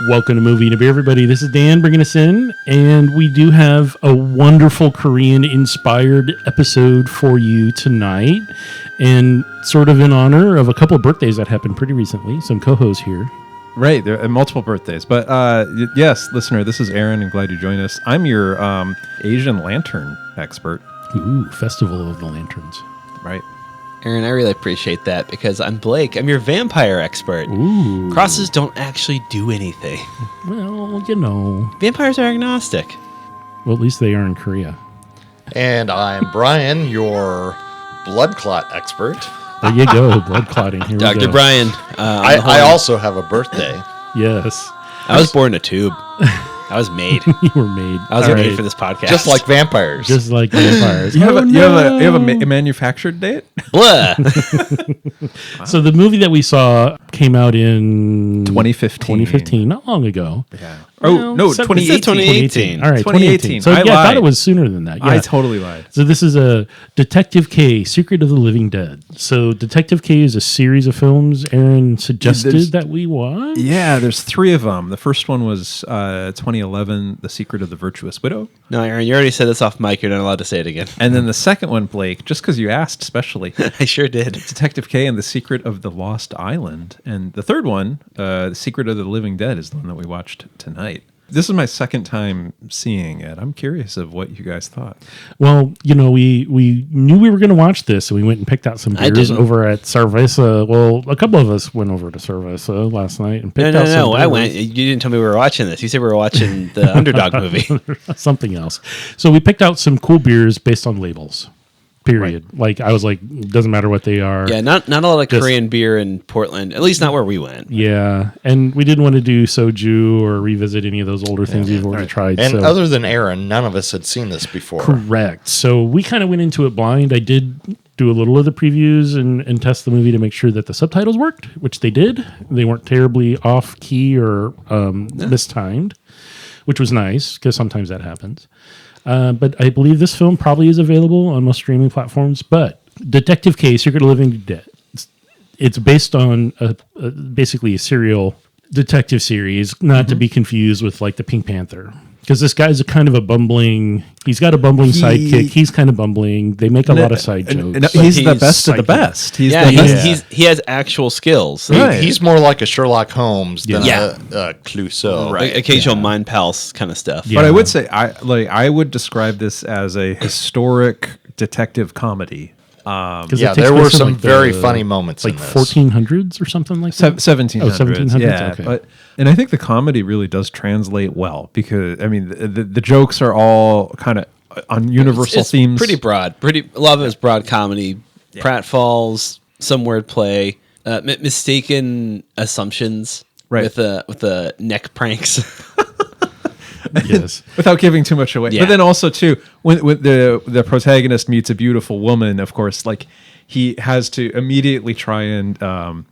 Welcome to Movie and a Beer, everybody. This is Dan bringing us in, and we do have a wonderful Korean-inspired episode for you tonight, and sort of in honor of a couple of birthdays that happened pretty recently. Some co-hosts here. Right, there are multiple birthdays. But yes, listener, this is Aaron, and glad you joined us. I'm your Asian lantern expert. Ooh, Festival of the Lanterns. Right. Aaron, I really appreciate that because I'm Blake. I'm your vampire expert. Ooh. Crosses don't actually do anything. Well, you know. Vampires are agnostic. Well, at least they are in Korea. And I'm Brian, your blood clot expert. There you go, blood clotting. Here Dr. we go. Brian. I also have a birthday. Yes. I was born in a tube. I was made. You were made. I was All made right. for this podcast. Just like vampires. Just like vampires. You have a manufactured date? Blah. So the movie that we saw came out in 2015. Not long ago. Yeah. Oh, no, 2018. 2018. All right, 2018. So I I thought lied. it was sooner than that. Yeah. I totally lied. So this is a Detective K, Secret of the Living Dead. So Detective K is a series of films Aaron suggested that we watch. Yeah, there's three of them. The first one was 2011, The Secret of the Virtuous Widow. No, Aaron, you already said this off mic. You're not allowed to say it again. And then the second one, Blake, just because you asked specially, I sure did. Detective K and The Secret of the Lost Island. And the third one, The Secret of the Living Dead, is the one that we watched tonight. This is my second time seeing it. I'm curious of what you guys thought. Well, you know, we knew we were going to watch this, so we went and picked out some beers over at Cerveza. Well, a couple of us went over to Cerveza last night and picked out some No, I beers. went. You didn't tell me we were watching this. You said we were watching the Underdog movie. Something else. So we picked out some cool beers based on labels. Period. Right. Like I was like, doesn't matter what they are. Yeah, not a lot of Korean beer in Portland. At least not where we went. Yeah, and we didn't want to do soju or revisit any of those older things we've already tried. And so. other than Aaron, none of us had seen this before. Correct. So we kind of went into it blind. I did do a little of the previews and test the movie to make sure that the subtitles worked, which they did. They weren't terribly off key or mistimed, which was nice because sometimes that happens. But I believe this film probably is available on most streaming platforms. But Detective K, Secret of the Living Dead, it's based on basically a serial detective series, not to be confused with like the Pink Panther. Because this guy's kind of a bumbling, he's got a bumbling sidekick. He's kind of bumbling. They make a lot of side jokes. He's the best of the best. He has actual skills. He's more like a Sherlock Holmes than a Clouseau. Right. Occasional mind pals kind of stuff. But I would say I would describe this as a historic detective comedy. There were some very funny moments like in this. 1400s or something like that? 1700s. Oh, 1700s? Yeah, Okay. And I think the comedy really does translate well because, I mean, the jokes are all kind of on universal themes. Pretty broad. A lot of it is broad comedy. Yeah. Pratfalls, some wordplay, mistaken assumptions with the neck pranks. Yes, without giving too much away. Yeah. But then also too, when the protagonist meets a beautiful woman, of course, like he has to immediately try and charm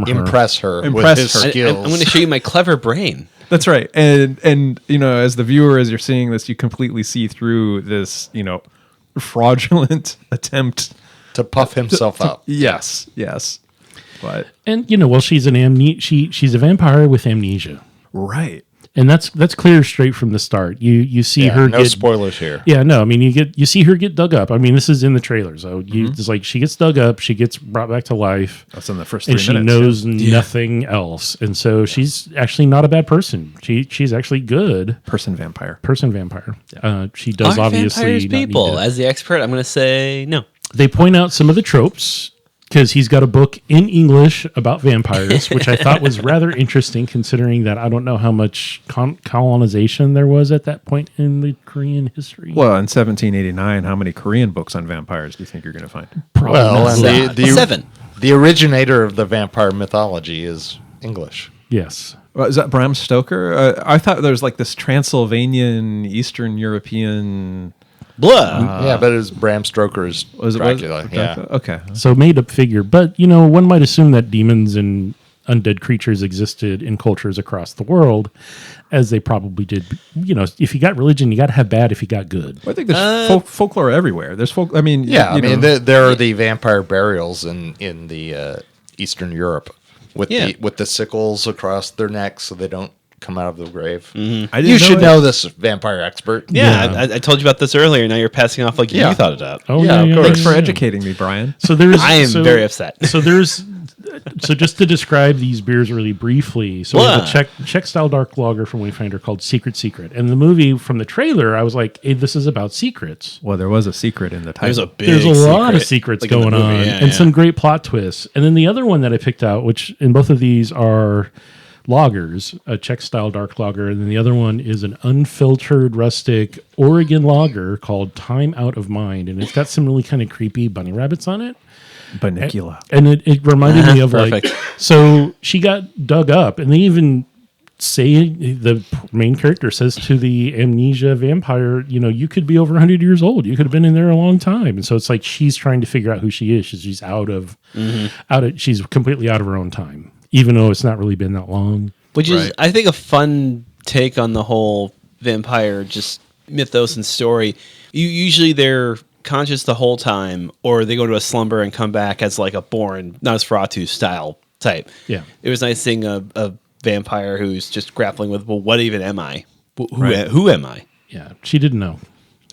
her, impress her with his skills. I'm going to show you my clever brain. That's right, and you know, as the viewer, as you're seeing this, you completely see through this, you know, fraudulent attempt to puff himself up. Yes. But and you know, well, she's she's a vampire with amnesia, right? And that's clear straight from the start. You see her. No spoilers here. Yeah, no. I mean, you see her get dug up. I mean, this is in the trailer, so it's like she gets dug up, she gets brought back to life. That's in the first 3 minutes. And she knows nothing else, and so she's actually not a bad person. She's actually good. Person vampire. Yeah. She does obviously vampires not people. need to. As the expert, I'm going to say no. They point out some of the tropes. Because he's got a book in English about vampires, which I thought was rather interesting, considering that I don't know how much colonization there was at that point in the Korean history. Well, in 1789, how many Korean books on vampires do you think you're going to find? Probably and the 7. The originator of the vampire mythology is English. Yes. Is that Bram Stoker? I thought there was like this Transylvanian, Eastern European... Blah. But it was Bram Stoker's Dracula. Yeah. Okay. So made up figure. But, you know, one might assume that demons and undead creatures existed in cultures across the world, as they probably did. You know, if you got religion, you got to have bad if you got good. Well, I think there's folklore everywhere. There's folk. I mean, there are the vampire burials in the Eastern Europe with the sickles across their necks so they don't come out of the grave. Mm-hmm. You should know this, vampire expert. Yeah, I told you about this earlier. Now you're passing off like you thought it up. Oh, Yeah, of course. Thanks for educating me, Brian. So there's. I am very upset. So just to describe these beers really briefly, so we have a Czech style dark lager from Wayfinder called Secret. And the movie from the trailer, I was like, hey, this is about secrets. Well, there was a secret in the title. There's a lot of secrets like going on and some great plot twists. And then the other one that I picked out, which in both of these are lagers, a Czech style dark lager, and then the other one is an unfiltered rustic Oregon lager called Time Out of Mind. And it's got some really kind of creepy bunny rabbits on it. Bunnicula. And it reminded me of perfect. so she got dug up, and they even say, the main character says to the amnesia vampire, you could be over 100 years old. You could have been in there a long time. And so it's like she's trying to figure out who she is. She's she's completely out of her own time, even though it's not really been that long. Which is, I think, a fun take on the whole vampire just mythos and story. Usually they're conscious the whole time, or they go to a slumber and come back as like a born Nosferatu style type. Yeah. It was nice seeing a vampire who's just grappling with, well, what even am I? Who am I? Yeah, she didn't know.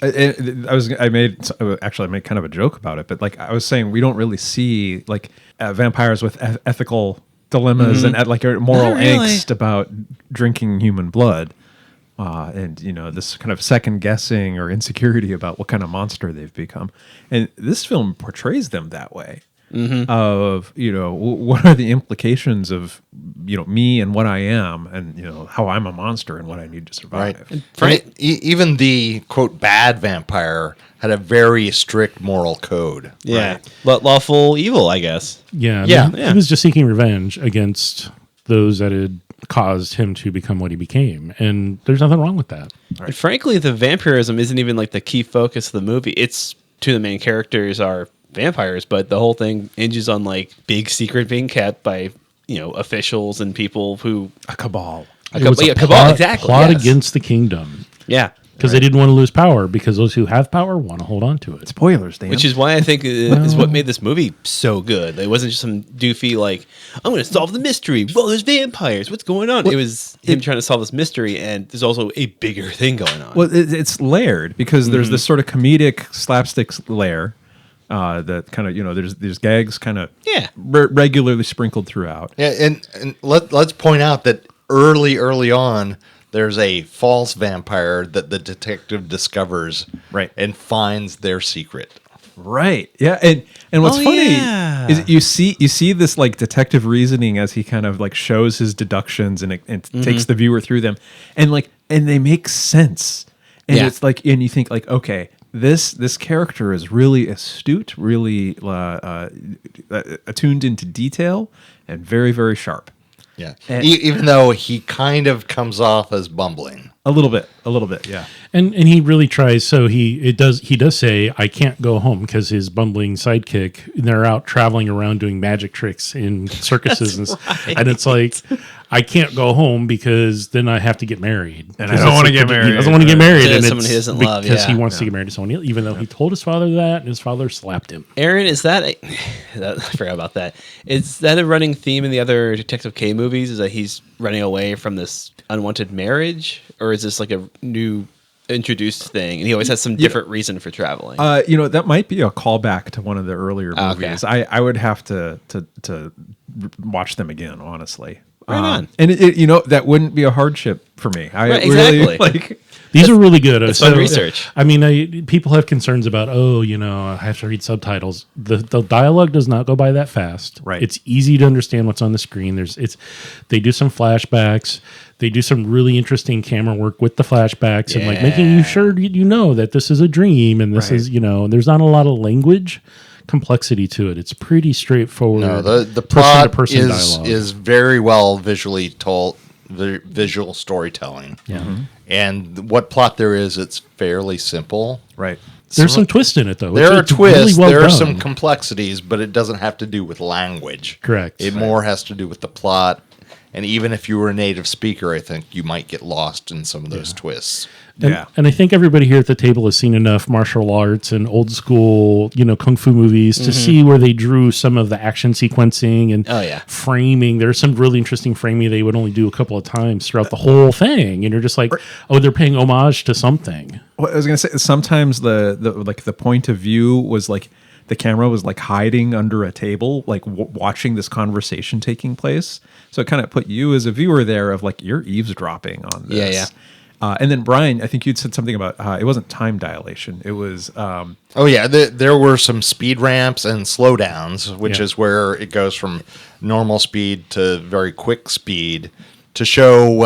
I made kind of a joke about it, but like I was saying, we don't really see like vampires with ethical dilemmas and like a moral angst about drinking human blood. And this kind of second guessing or insecurity about what kind of monster they've become, and this film portrays them that way. Of what are the implications of me and what I am, and how I'm a monster and what I need to survive. Right. Even the quote bad vampire had a very strict moral code. Yeah, right? but lawful evil, I guess. Yeah. Yeah. He was just seeking revenge against those that had caused him to become what he became, and there's nothing wrong with that. And frankly, the vampirism isn't even like the key focus of the movie. It's two of the main characters are vampires, but the whole thing hinges on like big secret being kept by officials and people who A cabal. cabal, exactly. Plot yes. against the kingdom. Yeah. Because they didn't want to lose power, because those who have power want to hold on to it. Spoilers, Dan. Which is why I think is what made this movie so good. It wasn't just some doofy, like, I'm going to solve the mystery. Well, there's vampires. What's going on? It was him trying to solve this mystery, and there's also a bigger thing going on. Well, it's layered because there's this sort of comedic slapstick layer that kind of, there's gags kind of regularly sprinkled throughout. Yeah, and let's point out that early on, there's a false vampire that the detective discovers, right, and finds their secret. Right. Yeah. And what's funny is you see this like detective reasoning as he kind of like shows his deductions and takes the viewer through them, and they make sense. And it's like, and you think like, okay, this character is really astute, really attuned into detail, and very, very sharp. Yeah. Even though he kind of comes off as bumbling. A little bit, yeah. And he really tries. So he does say, I can't go home, because his bumbling sidekick, they're out traveling around doing magic tricks in circuses. And it's like, I can't go home because then I have to get married. And I don't want to get married. He doesn't want to get married. And someone he doesn't love, because he wants to get married to someone else, even though he told his father that, and his father slapped him. Aaron, is that I forgot about that. Is that a running theme in the other Detective K movies? Is that he's running away from this unwanted marriage, or is this like a new introduced thing, and he always has some different reason for traveling? That might be a callback to one of the earlier movies. Okay. I would have to watch them again, honestly. Right on. And that wouldn't be a hardship for me. Right, really exactly. These are really good. It's fun research. I mean, people have concerns about, I have to read subtitles. The dialogue does not go by that fast. Right. It's easy to understand what's on the screen. They do some flashbacks. They do some really interesting camera work with the flashbacks and like making you sure that this is a dream, and this is, there's not a lot of language complexity to it. It's pretty straightforward. No, the plot is very well visually told, visual storytelling. Yeah. Mm-hmm. And what plot there is, it's fairly simple. Right. There's some twist in it, though. There are twists. Really well there are done. some complexities, but it doesn't have to do with language. Correct. It more has to do with the plot And even if you were a native speaker, I think you might get lost in some of those twists. And I think everybody here at the table has seen enough martial arts and old school, kung fu movies to see where they drew some of the action sequencing and framing. There's some really interesting framing they would only do a couple of times throughout the whole thing. And you're just like, oh, they're paying homage to something. Well, I was going to say, sometimes the point of view was like, the camera was like hiding under a table, like watching this conversation taking place. So it kind of put you as a viewer there of like, you're eavesdropping on this. Yeah. And then Brian, I think you'd said something about it wasn't time dilation. It was there were some speed ramps and slowdowns, which is where it goes from normal speed to very quick speed to show.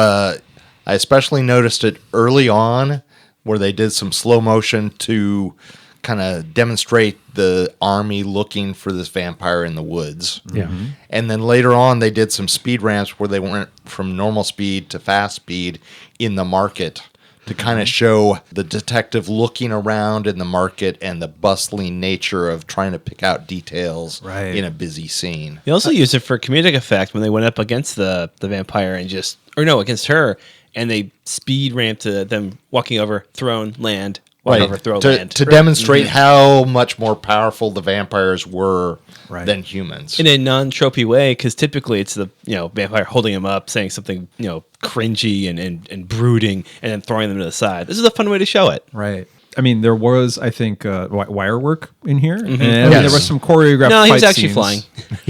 I especially noticed it early on where they did some slow motion to kind of demonstrate the army looking for this vampire in the woods. Yeah. And then later on, they did some speed ramps where they went from normal speed to fast speed in the market to kind of show the detective looking around in the market and the bustling nature of trying to pick out details in a busy scene. They also used it for comedic effect when they went up against the vampire and against her, and they speed ramped to them walking over throne, land, to demonstrate how much more powerful the vampires were than humans in a non-tropey way, because typically it's the vampire holding him up, saying something cringy and brooding, and then throwing them to the side. This is a fun way to show it. Right. I mean, there was, I think, wire work in here, and there was some choreographed. No, he was fight actually scenes. flying.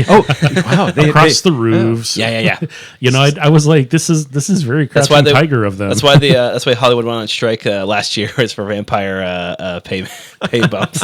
Oh, wow! Across the roofs. Yeah. I was like, this is very Crouching Tiger of them. That's why Hollywood went on strike last year. It's for vampire pay bumps.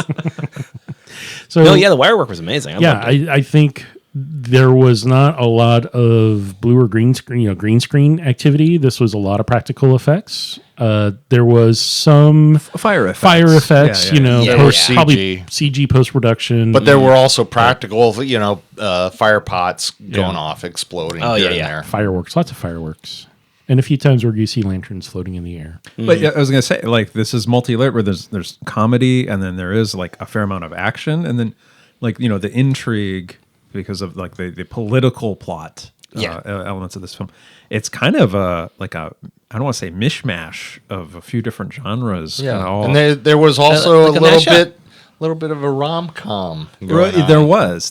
So the wire work was amazing. I think there was not a lot of blue or green screen activity. This was a lot of practical effects. There was some fire effects, probably CG post production. But there were also practical, fire pots going off, exploding. There. Fireworks, lots of fireworks. And a few times where you see lanterns floating in the air. But I was going to say, like, this is multi-layered where there's comedy, and then there is like a fair amount of action, and then the intrigue because of like the political plot elements of this film. It's kind of I don't want to say mishmash of a few different genres. Yeah, and there was also a little bit of a rom-com. There was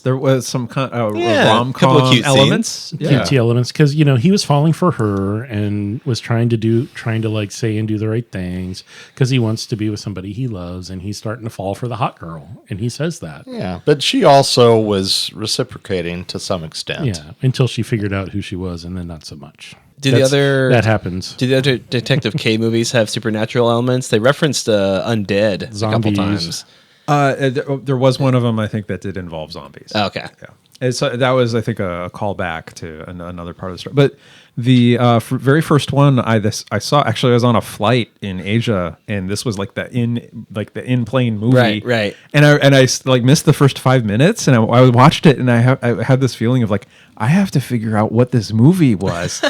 some rom-com elements, cutesy elements, because he was falling for her and was trying to like say and do the right things because he wants to be with somebody he loves, and he's starting to fall for the hot girl, and he says that. Yeah, but she also was reciprocating to some extent. Yeah, until she figured out who she was, and then not so much. That happens. Do the other Detective K movies have supernatural elements? They referenced undead Zombies. a couple times. There was one of them, I think, that did involve zombies. Oh, okay. Yeah. And so that was, I think, a callback to another part of the story. But the very first one I saw, actually, I was on a flight in Asia, and this was like the in plane movie, right. And I like missed the first 5 minutes, and I watched it, and I had this feeling of like, I have to figure out what this movie was.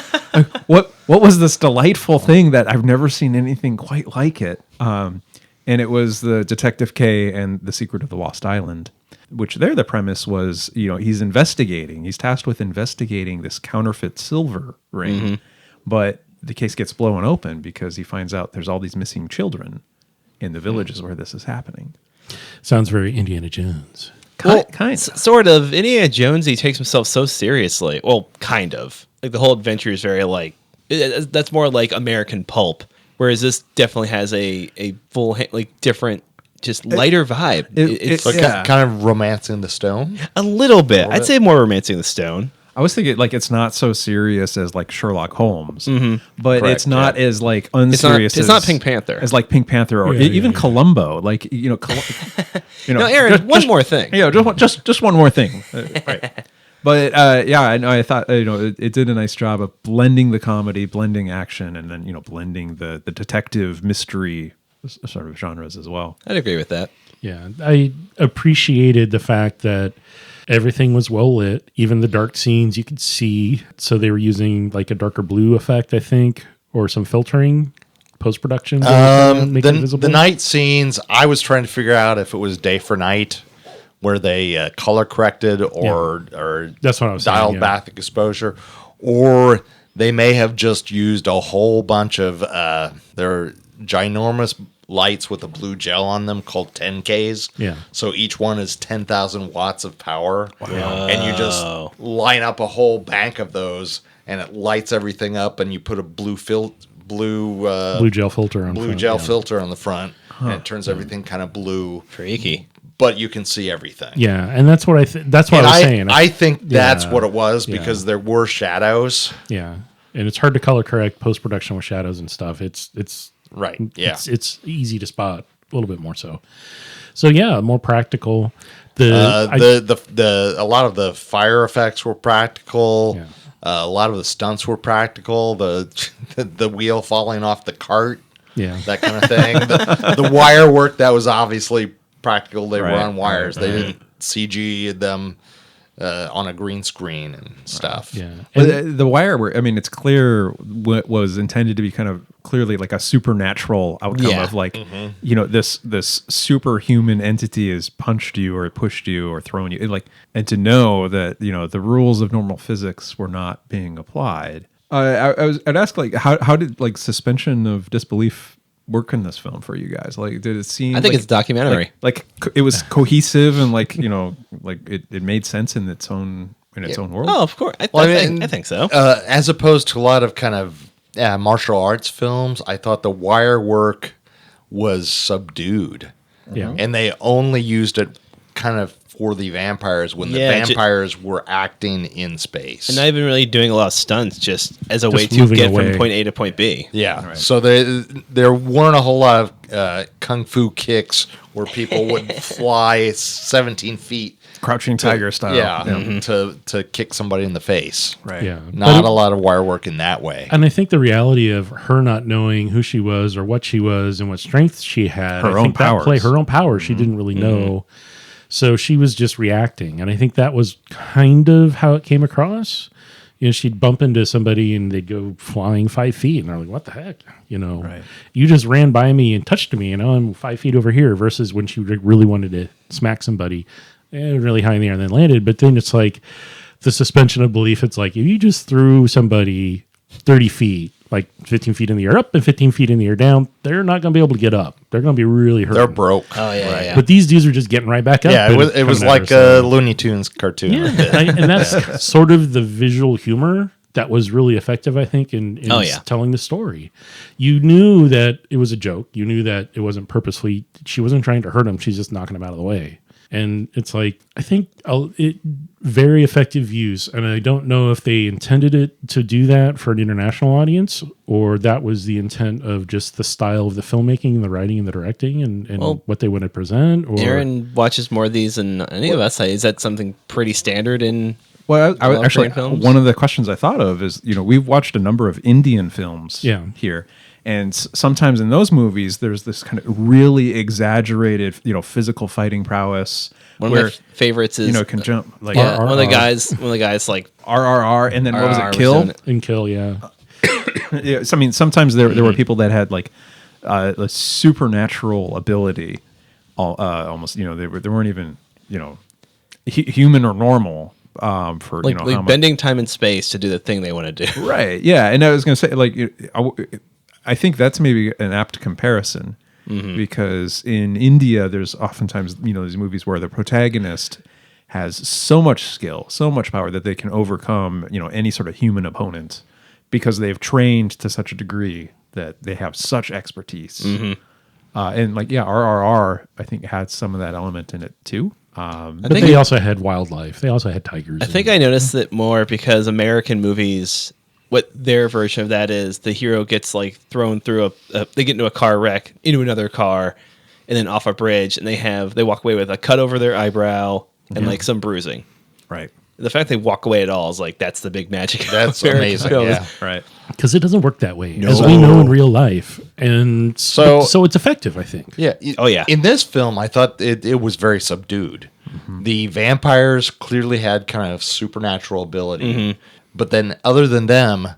What was this delightful thing that I've never seen anything quite like it? And it was the Detective K and the Secret of the Lost Island, which the premise was, he's investigating. He's tasked with investigating this counterfeit silver ring, but the case gets blown open because he finds out there's all these missing children in the villages where this is happening. Sounds very Indiana Jones. Sort of. Indiana Jones, he takes himself so seriously. Well, kind of. Like the whole adventure is very that's more like American pulp. Whereas this definitely has a full, different, just lighter vibe. It's kind of Romancing the Stone? A little bit. I'd say more Romancing the Stone. I was thinking it's not so serious as like Sherlock Holmes, but Correct, it's not as like unserious. It's not Pink Panther. As like Pink Panther or even Columbo. Like No, Aaron. One more thing. Yeah, just one more thing. Right. But I thought it did a nice job of blending the comedy, blending action, and then blending the detective mystery sort of genres as well. I'd agree with that. Yeah, I appreciated the fact that everything was well lit. Even the dark scenes you could see. So they were using like a darker blue effect, I think, or some filtering post production. The night scenes, I was trying to figure out if it was day for night, where they color corrected or that's what I was dialed saying, back the exposure, or they may have just used a whole bunch of their ginormous lights with a blue gel on them called 10Ks. Yeah. So each one is 10,000 watts of power. Wow. And you just line up a whole bank of those, and it lights everything up, and you put a blue gel filter on filter on the front, and it turns everything kind of blue. Freaky. But you can see everything. Yeah, and that's what that's what I was saying. I think that's what it was, because there were shadows. Yeah, and it's hard to color correct post production with shadows and stuff. It's right. Yeah, it's easy to spot a little bit more so. So yeah, more practical. A lot of the fire effects were practical. Yeah. A lot of the stunts were practical. The wheel falling off the cart. Yeah, That kind of thing. The wire work, that was obviously practical. They were on wires. They didn't CG them on a green screen and stuff. yeah. But the wire work, I mean, it's clear what was intended to be kind of clearly like a supernatural outcome of like, you know, this superhuman entity has punched you or pushed you or thrown you, like, and to know that, you know, the rules of normal physics were not being applied. I'd ask, like, how did, like, suspension of disbelief work in this film for you guys? Like, did it seem? I think like, it's documentary. Like it was cohesive and, like, you know, like it made sense in its own world. Oh, of course. I think so. As opposed to a lot of kind of martial arts films, I thought the wire work was subdued. Yeah. And they only used it kind of for the vampires when the vampires were acting in space. And not even really doing a lot of stunts, just as a way to moving get away. from point A to point B. Yeah. Right. So there weren't a whole lot of kung fu kicks where people would fly 17 feet. Crouching Tiger style. Yeah. To kick somebody in the face. Right. Yeah. Not a lot of wire work in that way. And I think the reality of her not knowing who she was or what she was and what strength she had, her own powers, she didn't really know. So she was just reacting. And I think that was kind of how it came across. You know, she'd bump into somebody and they'd go flying 5 feet. And they're like, what the heck? You know, you just ran by me and touched me. And I'm 5 feet over here, versus when she really wanted to smack somebody really high in the air and then landed. But then it's like the suspension of belief. It's like if you just threw somebody 30 feet, like 15 feet in the air up and 15 feet in the air down, they're not going to be able to get up. They're going to be really hurt. They're broke. Oh, yeah. But these dudes are just getting right back up. Yeah, it was like a Looney Tunes cartoon. Yeah, and that's sort of the visual humor that was really effective, I think, in telling the story. You knew that it was a joke. You knew that it wasn't purposefully. She wasn't trying to hurt him. She's just knocking him out of the way. And it's like, I think very effective use. And I don't know if they intended it to do that for an international audience, or that was the intent of just the style of the filmmaking and the writing and the directing and what they want to present. Or Aaron watches more of these than any of us. Is that something pretty standard in? Well, I was actually, films? one of the questions I thought of is, you know, we've watched a number of Indian films here. And sometimes in those movies, there's this kind of really exaggerated, you know, physical fighting prowess. One of my favorites is, you know, can jump like one of the guys like RRR, and then what was it, Kill? And Kill, yeah. Yeah, so, I mean, sometimes there were people that had like a supernatural ability, almost, you know, they weren't even, you know, human or normal. For like, you know, like how bending time and space to do the thing they want to do. Right. Yeah. And I was going to say, like, I think that's maybe an apt comparison, because in India, there's oftentimes, you know, these movies where the protagonist has so much skill, so much power that they can overcome, you know, any sort of human opponent, because they've trained to such a degree that they have such expertise. And like, yeah, RRR, I think, had some of that element in it too. But they also had wildlife. They also had tigers. I think I noticed it more because American movies, what their version of that is, the hero gets like thrown through they get into a car wreck, into another car, and then off a bridge, and they walk away with a cut over their eyebrow and like some bruising. Right. The fact they walk away at all is like, that's the big magic. That's amazing. Yeah. Right. Because it doesn't work that way, as we know in real life. And so it's effective, I think. Yeah. In this film, I thought it was very subdued. The vampires clearly had kind of supernatural ability. But then other than them,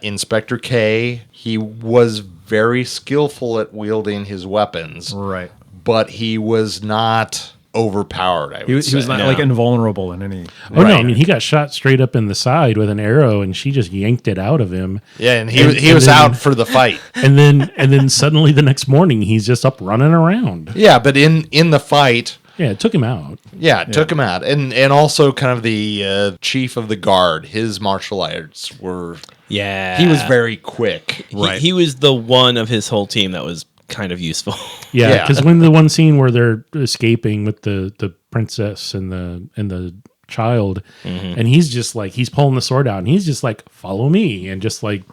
Inspector K, he was very skillful at wielding his weapons. Right. But he was not overpowered. He was not like invulnerable in any. Oh no! I mean, he got shot straight up in the side with an arrow, and she just yanked it out of him. Yeah, and he was out for the fight. And then suddenly the next morning he's just up running around. Yeah, but in the fight, Yeah, it took him out. yeah, it took him out, and also kind of the chief of the guard. His martial arts were. Yeah. He was very quick. He was the one of his whole team that was kind of useful. Yeah, Yeah. because when the one scene where they're escaping with the princess and the child, and he's just like he's pulling the sword out, and he's just like follow me, and just like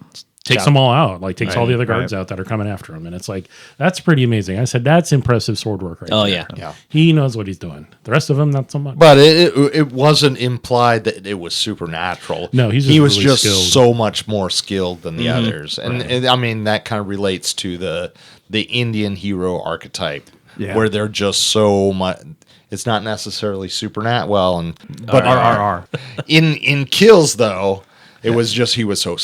takes them all out, like takes all the other guards out that are coming after him, and it's like that's pretty amazing. I said that's impressive sword work, right? Oh there. yeah. He knows what he's doing. The rest of them, not so much. But it wasn't implied that it was supernatural. No, he was just skilled. so much more skilled than the others, and I mean that kind of relates to the Indian hero archetype, where they're just so much. It's not necessarily supernatural. Well, but in Kills though, it was just he was so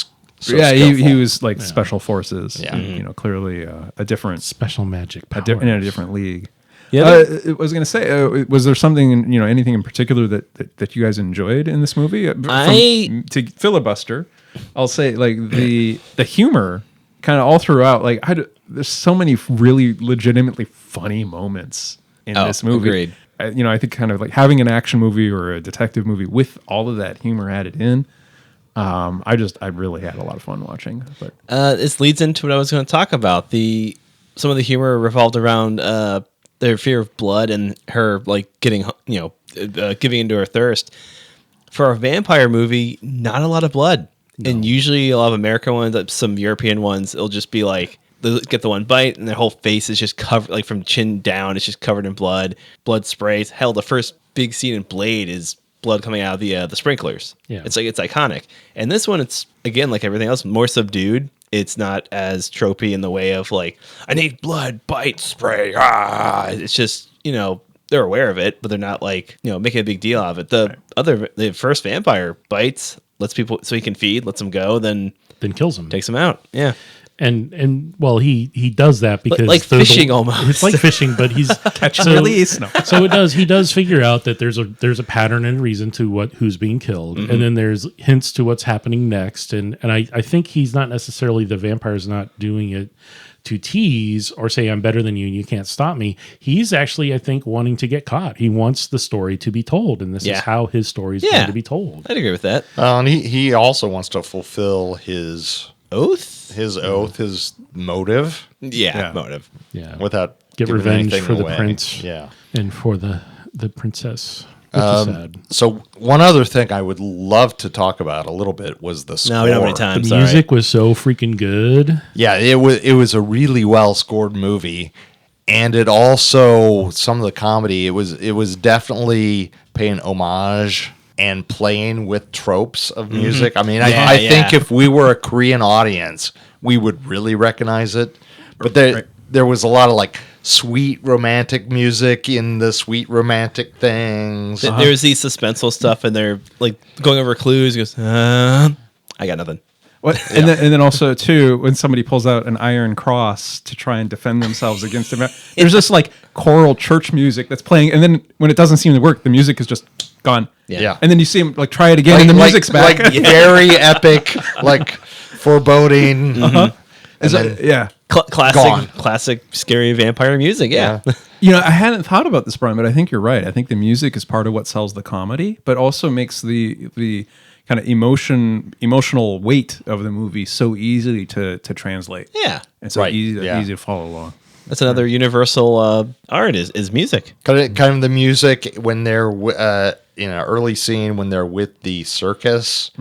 he was like special forces. Yeah. Clearly a different Special magic powers. in a different league. Yeah. I was going to say, was there something anything in particular that you guys enjoyed in this movie? To filibuster, I'll say like the humor kind of all throughout. Like there's so many really legitimately funny moments in this movie. Agreed. I think kind of like having an action movie or a detective movie with all of that humor added in. I really had a lot of fun watching. But This leads into what I was going to talk about. Some of the humor revolved around their fear of blood and her like getting giving into her thirst. For a vampire movie, not a lot of blood, and usually a lot of American ones, some European ones, it'll just be like they get the one bite and their whole face is just covered, like from chin down, it's just covered in blood sprays. Hell, the first big scene in Blade is blood coming out of the sprinklers. Yeah, it's iconic. And this one, it's again like everything else, more subdued. It's not as tropey in the way of like I need blood, bite, spray. It's just they're aware of it, but they're not like making a big deal out of it. The first vampire bites, lets people so he can feed, lets them go, then kills them, takes them out. Yeah. And well, he does that because like fishing almost. It's like fishing, but he's catch and release. No. So he does figure out that there's a pattern and reason to who's being killed, and then there's hints to what's happening next. And I think he's not necessarily the vampire's not doing it to tease or say I'm better than you and you can't stop me. He's actually, I think, wanting to get caught. He wants the story to be told, and this is how his story is going to be told. I'd agree with that. And he also wants to fulfill his oath, his motive. Motive. Yeah, without get giving revenge anything for the away. prince. Yeah, and for the princess. Which is sad. So one other thing I would love to talk about a little bit was the score. No, we don't have any time. The music was so freaking good. Yeah, it was a really well scored movie, and it also some of the comedy. It was definitely paying homage and playing with tropes of music. I mean, I think if we were a Korean audience, we would really recognize it. But there was a lot of like sweet romantic music in the sweet romantic things. There's the suspenseful stuff, and they're like going over clues. He goes, I got nothing. What? And then also too, when somebody pulls out an iron cross to try and defend themselves against him, there's this like choral church music that's playing, and then when it doesn't seem to work, the music is just gone. Yeah. And then you see him like try it again, and the music's back. Like very epic, like foreboding. Classic scary vampire music. Yeah. I hadn't thought about this, Brian, but I think you're right. I think the music is part of what sells the comedy, but also makes the kind of emotional weight of the movie so easy to translate. Yeah. And so easy to follow along. That's another universal art is music. Kind of the music when they're in an early scene when they're with the circus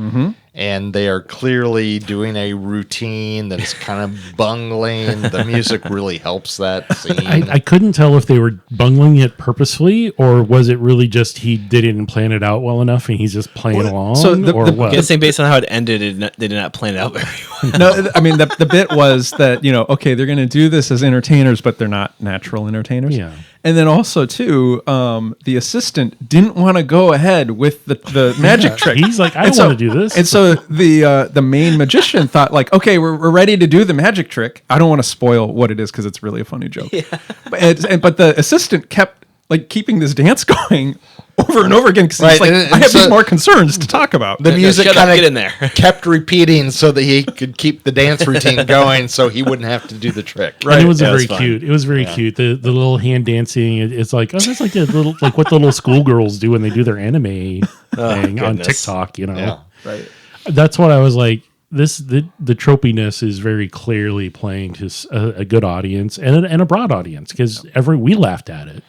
and they are clearly doing a routine that is kind of bungling. The music really helps that scene. I couldn't tell if they were bungling it purposefully or was it really just he didn't plan it out well enough and he's just playing along. So what? Guessing based on how it ended, they did not plan it out very well. No, I mean the bit was that okay, they're going to do this as entertainers, but they're not natural entertainers. Yeah. And then also too, the assistant didn't want to go ahead with the magic trick. He's like, I don't want to do this. And so the main magician thought like, okay, we're ready to do the magic trick. I don't want to spoil what it is because it's really a funny joke. Yeah. But the assistant kept like keeping this dance going over and over again because Right, he's like, and I have so- these more concerns to talk about. The music shut up, kind get in there. of kept repeating so that he could keep the dance routine going, so he wouldn't have to do the trick. And it was Yeah, it very was fun. cute. It was very cute. The little hand dancing. It's like, oh, that's like a little like what the little schoolgirls do when they do their anime thing on goodness. TikTok. You know, Yeah. Right. that's what I was like. The tropiness is very clearly playing to a good audience and a broad audience because we laughed at it,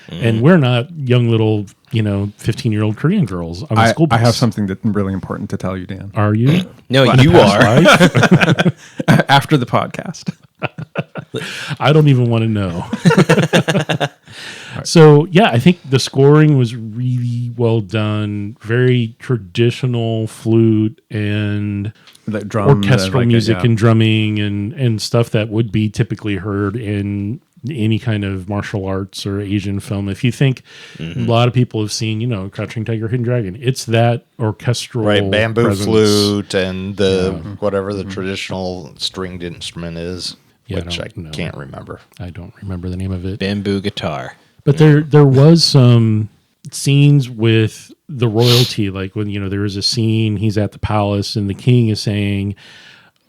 and we're not young little 15-year-old Korean girls on the school bus. I have something that's really important to tell you, Dan. Are you? No, In a you past are. life? After the podcast. I don't even want to know. So yeah, I think the scoring was really well done. Very traditional flute and The drum, orchestral music yeah. and drumming and stuff that would be typically heard in any kind of martial arts or Asian film. If you think a lot of people have seen, Crouching Tiger, Hidden Dragon, it's that orchestral Right, bamboo presence. flute and the whatever the traditional stringed instrument is, Yeah, I which I don't know. can't remember. I don't remember the name of it. Bamboo guitar. But there was some scenes with the royalty, like when there was a scene he's at the palace and the king is saying,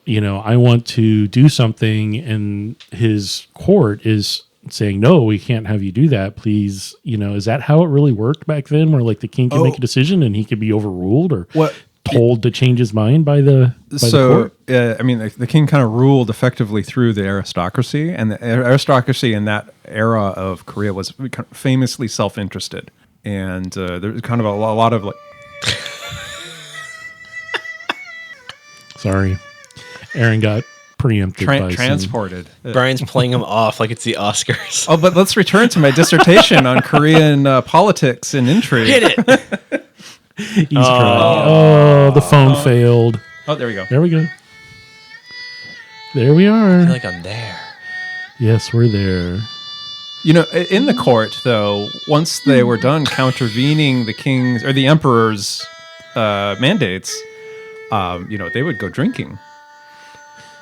I want to do something, and his court is saying, no, we can't have you do that, please. Is that how it really worked back then, where like the king could make a decision and he could be overruled or What- told to change his mind by the So, court? I mean, the king kind of ruled effectively through the aristocracy, and the aristocracy in that era of Korea was kind of famously self-interested, and there's kind of a lot of like. Sorry, Aaron got preempted by some- transported. Brian's playing him off like it's the Oscars. Oh, but let's return to my dissertation on Korean politics and intrigue. Hit it. He's crying. Oh, the phone failed. Oh, there we go. There we go. There we I are. feel like I'm there. Yes, we're there. In the court, though, once they were done countervening the king's or the emperor's mandates, they would go drinking.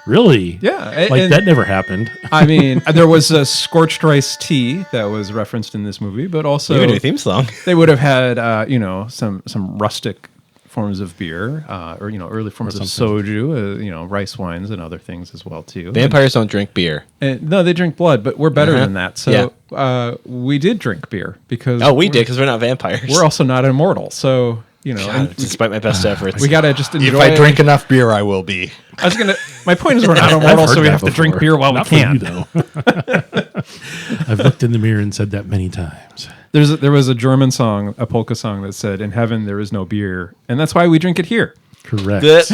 Really? Yeah, Like and- that never happened. I mean, there was a scorched rice tea that was referenced in this movie, but also You would do a theme song. they would have had, some rustic forms of beer, or early forms of soju, rice wines and other things as well too. Vampires don't drink beer. And, no, they drink blood, but we're better than that. So Yeah. we did drink beer because Oh, we did because we're not vampires. we're also not immortal. So God, despite my best efforts. we gotta just enjoy. If I drink enough beer, I will be. My point is we're not immortal, so we have to drink beer while Not we for can. you, though. I've looked in the mirror and said that many times. There was a German song, a polka song that said, "In heaven there is no beer," and that's why we drink it here. Correct. Good.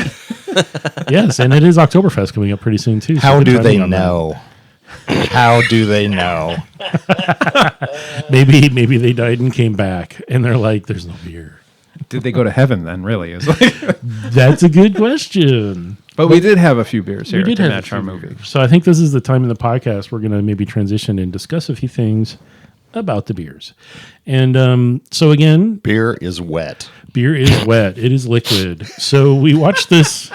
Yes, and it is Oktoberfest coming up pretty soon too. so How good do timing they on that. know? How do they know? Maybe they died and came back, and they're like, "There's no beer." Did they go to heaven then? Really? It's like, That's a good question. but we did have a few beers here. We did to have match a our few movie. beers. So I think this is the time in the podcast we're going to maybe transition and discuss a few things about the beers. And so again, Beer is wet. beer is wet. It is liquid. So we watched this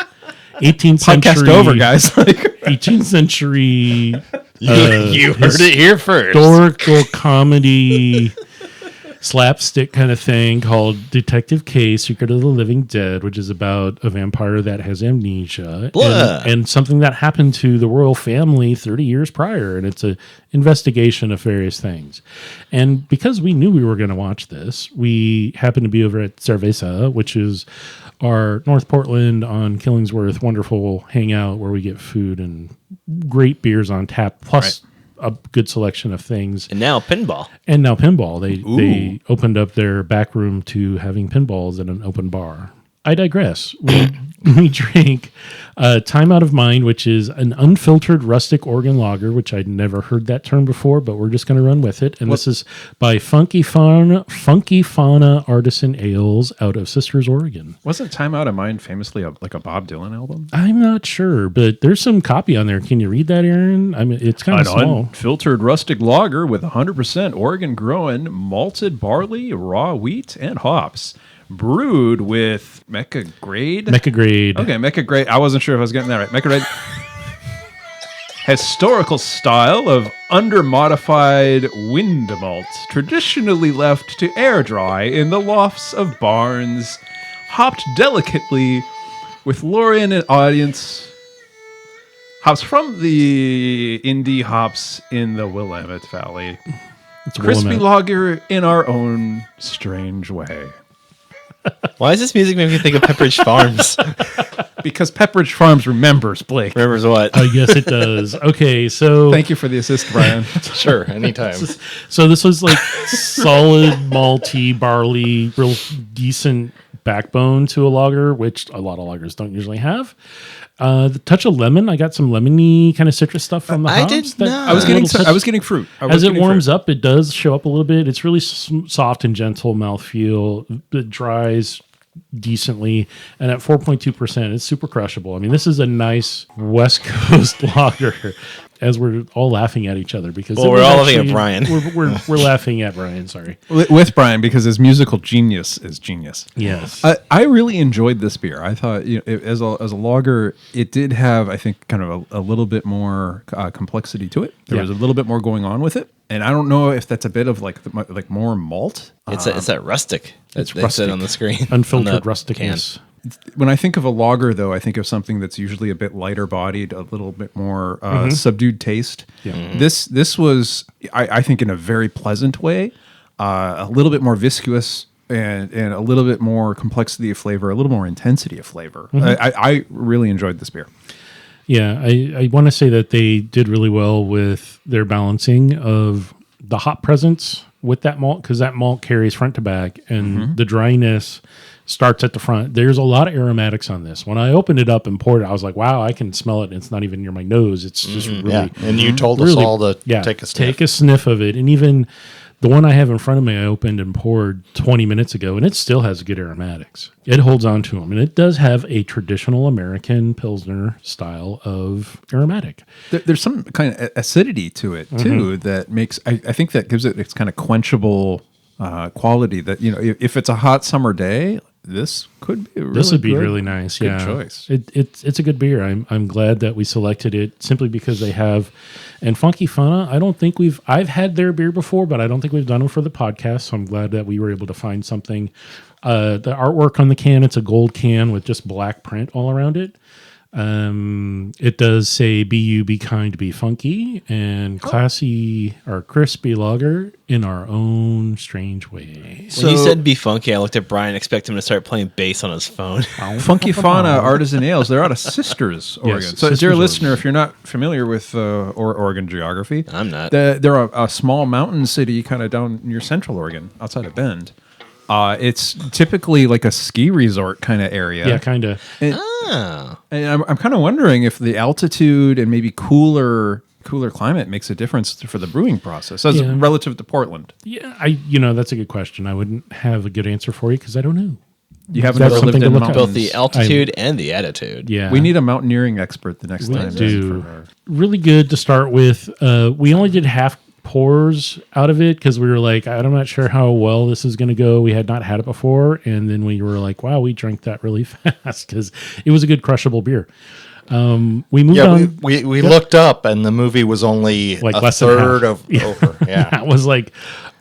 18th Podcast century over, guys. Like, 18th century You heard it here first. historical comedy slapstick kind of thing called Detective K, Secret of the Living Dead, which is about a vampire that has amnesia Blah. and something that happened to the royal family 30 years prior. And it's an investigation of various things. And because we knew we were going to watch this, we happened to be over at Cerveza, which is our North Portland on Killingsworth wonderful hangout where we get food and great beers on tap, plus a good selection of things. And now pinball. And now pinball. They opened up their back room to having pinballs at an open bar. I digress. We drank Time Out of Mind, which is an unfiltered rustic Oregon lager, which I'd never heard that term before, but we're just going to run with it. And this is by Funky Fauna Artisan Ales out of Sisters, Oregon. wasn't "Time Out of Mind" famously like a Bob Dylan album? I'm not sure, but there's some copy on there. Can you read that, Aaron? I mean, it's kind of small. Unfiltered rustic lager with 100% Oregon grown malted barley, raw wheat, and hops. Brewed with Mecca grade. Mecca grade. Okay, Mecca grade. I wasn't sure if I was getting that right. Mecca grade. historical style of under-modified wind malts, traditionally left to air dry in the lofts of barns, hopped delicately with Lorien and audience. Hops from the indie hops in the Willamette Valley. It's Crispy Willamette. lager in our own strange way. Why does this music make me think of Pepperidge Farms? Because Pepperidge Farms remembers, Blake. Remembers what? Yes, it does. Okay, so Thank you for the assist, Brian. Sure, anytime. So this was like solid malty barley, real decent backbone to a lager, which a lot of lagers don't usually have. The touch of lemon. I got some lemony kind of citrus stuff from the I hops. did not. I was getting Little touch- I was getting fruit. As it warms up, it does show up a little bit. It's really soft and gentle mouthfeel. It dries decently, and at 4.2%, it's super crushable. I mean, this is a nice West Coast lager. As we're all laughing at each other because Well, it we're was all laughing at Brian. We're laughing at Brian. Sorry. with Brian because his musical genius is genius. Yes. I really enjoyed this beer. I thought, as a lager, it did have, I think, kind of a little bit more complexity to it. There Yeah. was a little bit more going on with it, and I don't know if that's a bit of like more malt. It's that rustic. It's they said on the screen. Unfiltered on the rusticness. When I think of a lager, though, I think of something that's usually a bit lighter bodied, a little bit more subdued taste. Yeah. This was, I think, in a very pleasant way, a little bit more viscous and a little bit more complexity of flavor, a little more intensity of flavor. I really enjoyed this beer. Yeah, I want to say that they did really well with their balancing of the hop presence with that malt, because that malt carries front to back, and the dryness starts at the front. There's a lot of aromatics on this. When I opened it up and poured it, I was like, wow, I can smell it. And it's not even near my nose. It's just really, Yeah, and you told us all to take a sniff. Take a sniff of it. And even the one I have in front of me, I opened and poured 20 minutes ago, and it still has good aromatics. It holds on to them. And it does have a traditional American Pilsner style of aromatic. There's some kind of acidity to it, too, that makes, I think that gives it its kind of quenchable quality that, if it's a hot summer day, this could be really This would be good. really nice. Good Yeah, choice. It's a good beer. I'm glad that we selected it simply because they have. And Funky Fauna, I've had their beer before, but I don't think we've done them for the podcast. So I'm glad that we were able to find something. The artwork on the can, it's a gold can with just black print all around it. It does say be kind, be funky, and classy or crispy lager in our own strange way. When you said be funky, I looked at Brian, expect him to start playing bass on his phone. Funky Fauna Artisan Ales. They're out of Sisters, Oregon. So, Sisters, dear Oregon. listener, if you're not familiar with Oregon geography, I'm not. They're a small mountain city kind of down near Central Oregon, outside of Bend. It's typically like a ski resort kind of area. Yeah, kind of. Oh. And I'm kind of wondering if the altitude and maybe cooler climate makes a difference for the brewing process as Yeah. relative to Portland. Yeah, that's a good question. I wouldn't have a good answer for you because I don't know. You haven't That's ever lived something in to the look up. mountains. Both the altitude and the attitude. Yeah, We need a mountaineering expert the next We time. do. Really good to start with. We only did half pours out of it because we were like, I'm not sure how well this is going to go. We had not had it before, and then we were like, wow, we drank that really fast because it was a good crushable beer. We moved on. we looked up, and the movie was only Like a less than third half. of over. Yeah, I was like,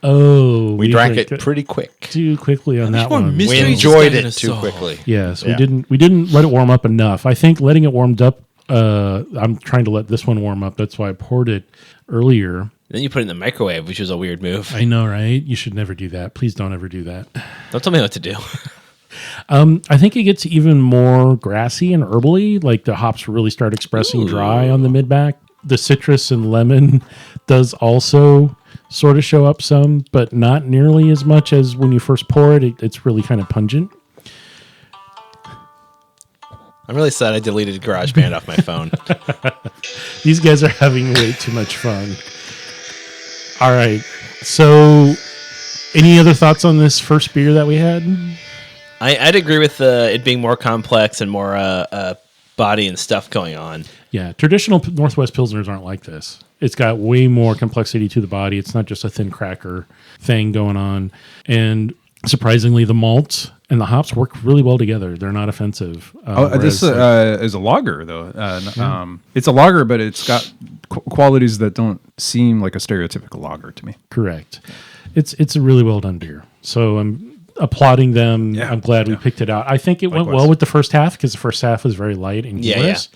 oh, we drank like it pretty quick. too quickly on that more one. mystery We is this enjoyed guy it gonna too solve? quickly. Yes, Yeah. we didn't let it warm up enough. I think letting it warmed up. I'm trying to let this one warm up. That's why I poured it earlier. Then you put it in the microwave, which was a weird move. I know, right? You should never do that. Please don't ever do that. Don't tell me what to do. I think it gets even more grassy and herbally. Like the hops really start expressing dry on the mid back. The citrus and lemon does also sort of show up some, but not nearly as much as when you first pour it. It's really kind of pungent. I'm really sad I deleted GarageBand off my phone. These guys are having way too much fun. All right. So, any other thoughts on this first beer that we had? I'd agree with it being more complex and more body and stuff going on. Yeah, traditional Northwest Pilsners aren't like this. It's got way more complexity to the body. It's not just a thin cracker thing going on. And surprisingly, the malts and the hops work really well together. They're not offensive. This is a lager, though. It's a lager, but it's got qualities that don't seem like a stereotypical lager to me. Correct. It's a really well done beer. So I'm applauding them. Yeah, I'm glad we picked it out. I think it went well with the first half because the first half was very light and humorous.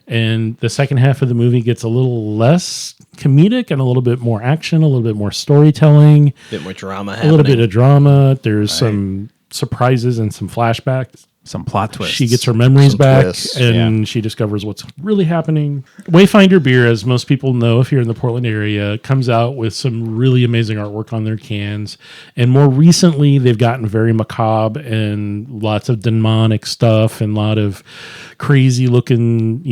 And the second half of the movie gets a little less comedic and a little bit more action, a little bit more storytelling, A bit more drama a happening. little bit of drama. There's some surprises and some flashbacks. Some plot twists. She gets her memories back twists, and she discovers what's really happening. Wayfinder beer, as most people know if you're in the Portland area, comes out with some really amazing artwork on their cans. And more recently, they've gotten very macabre and lots of demonic stuff and a lot of crazy looking,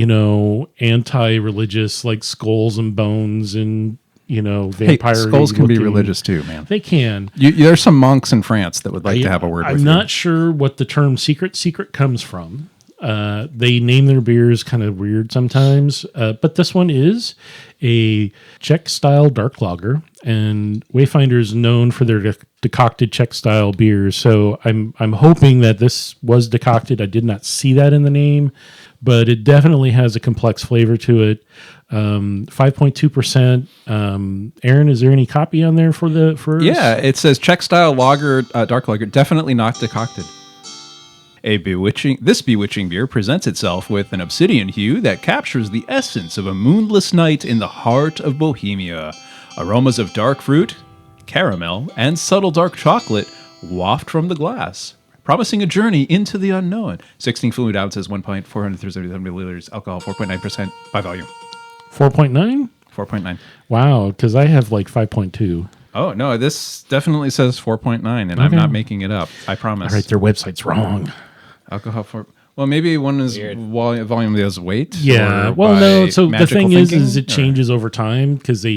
anti-religious, like skulls and bones and vampire. Skulls can be religious too, man. They can. There's some monks in France that would like to have a word with you. I'm not sure what the term secret comes from. They name their beers kind of weird sometimes, but this one is a Czech style dark lager, and Wayfinder is known for their decocted Czech style beers. So I'm hoping that this was decocted. I did not see that in the name, but it definitely has a complex flavor to it. 5.2%. Aaron, is there any copy on there for Yeah, it says Czech style lager, dark lager, definitely not decocted. This bewitching beer presents itself with an obsidian hue that captures the essence of a moonless night in the heart of Bohemia. Aromas of dark fruit, caramel, and subtle dark chocolate waft from the glass, promising a journey into the unknown. 16 fluid ounces, 1 pint, 437 milliliters, alcohol 4.9% by volume. 4.9? 4.9. Wow, because I have like 5.2. Oh, no, this definitely says 4.9, and I'm not making it up. I promise. All right, their website's wrong. Alcohol for... Well, maybe one is volume the other's weight. Yeah. or Well, by no. So the thing magical is it thinking, or- changes over time because they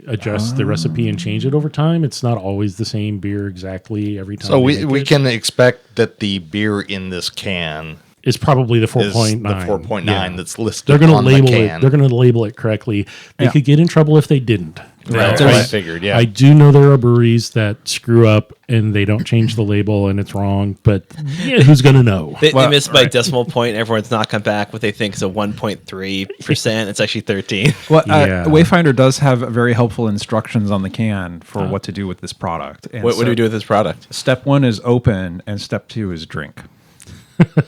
adjust the recipe and change it over time. It's not always the same beer exactly every time. So they make we it. can expect that the beer in this can Is probably the is 4.9. the 4.9 Yeah. that's listed. They're going to on label the it. can. They're going to label it correctly. They Yeah. could get in trouble if they didn't. That's I- what I figured. Yeah, I do know there are breweries that screw up and they don't change the label and it's wrong, but who's going to know? They missed by a decimal point. Everyone's not come back. What they think is a 1.3%. It's actually 13. Well, Yeah. Wayfinder does have very helpful instructions on the can for what to do with this product. And What do we do with this product? Step 1 is open, and step 2 is drink.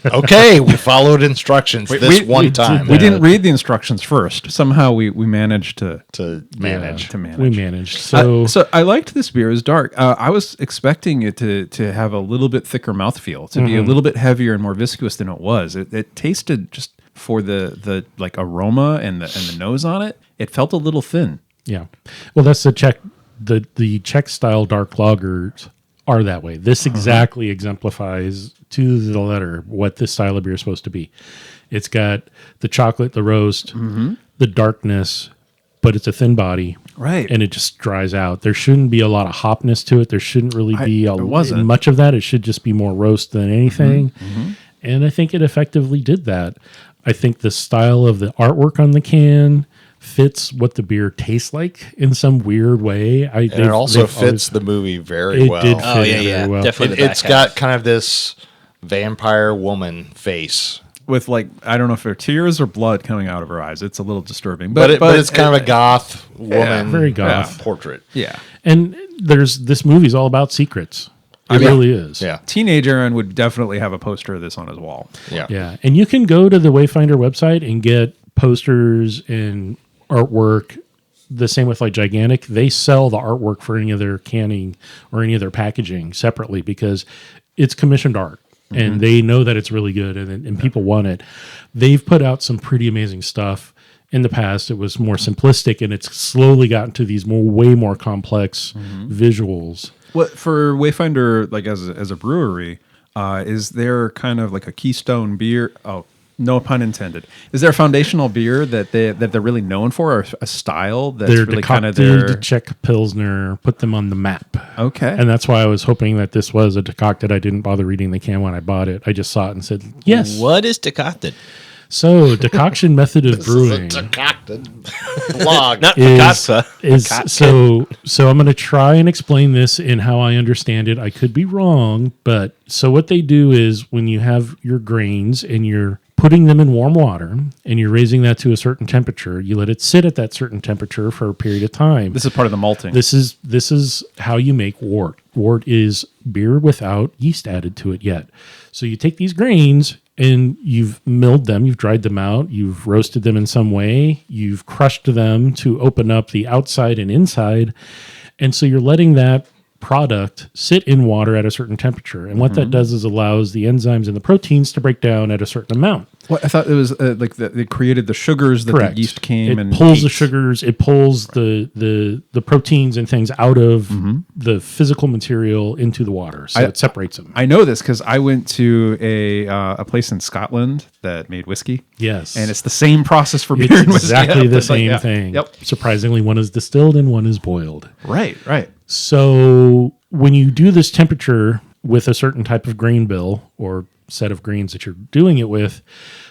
okay, we followed instructions this one time. We didn't read the instructions first. Somehow we managed to manage. manage. We managed. So, So I liked this beer. It was dark. I was expecting it to have a little bit thicker mouthfeel, to be a little bit heavier and more viscous than it was. It tasted just for the like aroma and the nose on it. It felt a little thin. yeah. Well, that's the Czech style dark lagers are that way. This exactly exemplifies to the letter what this style of beer is supposed to be. It's got the chocolate, the roast, the darkness, but it's a thin body. Right. And it just dries out. There shouldn't be a lot of hopness to it. There shouldn't really be much of that. It should just be more roast than anything. And I think it effectively did that. I think the style of the artwork on the can fits what the beer tastes like in some weird way. And it also fits the movie very well. Did fit Oh, yeah, very yeah. well. Definitely the back It's half. got kind of this vampire woman face, With like, I don't know if they're tears or blood coming out of her eyes. It's a little disturbing. but it's kind of a goth woman, very goth. portrait. yeah. And this movie's all about secrets. It really is. Yeah, Teenage Aaron would definitely have a poster of this on his wall. yeah, Yeah. And you can go to the Wayfinder website and get posters and artwork. The same with like Gigantic. They sell the artwork for any of their canning or any of their packaging separately because it's commissioned art and they know that it's really good and people want it. They've put out some pretty amazing stuff. In the past, it was more simplistic and it's slowly gotten to these way more complex visuals. What for Wayfinder, like as a brewery, is there kind of like a keystone beer? Oh, no pun intended. Is there a foundational beer that they're really known for, or a style that's Their really kind of decocted their? Czech Pilsner put them on the map. Okay. And that's why I was hoping that this was a decocted. I didn't bother reading the can when I bought it. I just saw it and said, yes. What is decocted? So, decoction method of This brewing is a decocted blog. Not is, Picasso. so I'm going to try and explain this in how I understand it. I could be wrong, but so what they do is when you have your grains and you're putting them in warm water and you're raising that to a certain temperature, you let it sit at that certain temperature for a period of time. This is part of the malting. This is how you make wort. Wort is beer without yeast added to it yet. So you take these grains and you've milled them, you've dried them out, you've roasted them in some way, you've crushed them to open up the outside and inside. And so you're letting that product sit in water at a certain temperature. And what that does is allows the enzymes and the proteins to break down at a certain amount. Well, I thought it was they created the sugars that Correct. the yeast came it and pulls the ate. sugars, it pulls the proteins and things out of the physical material into the water. So it separates them. I know this because I went to a place in Scotland that made whiskey. Yes. And it's the same process for beer It's and whiskey. exactly the It's like, same yeah. thing. Yep. Surprisingly, one is distilled and one is boiled. Right. So when you do this temperature with a certain type of grain bill or set of grains that you're doing it with,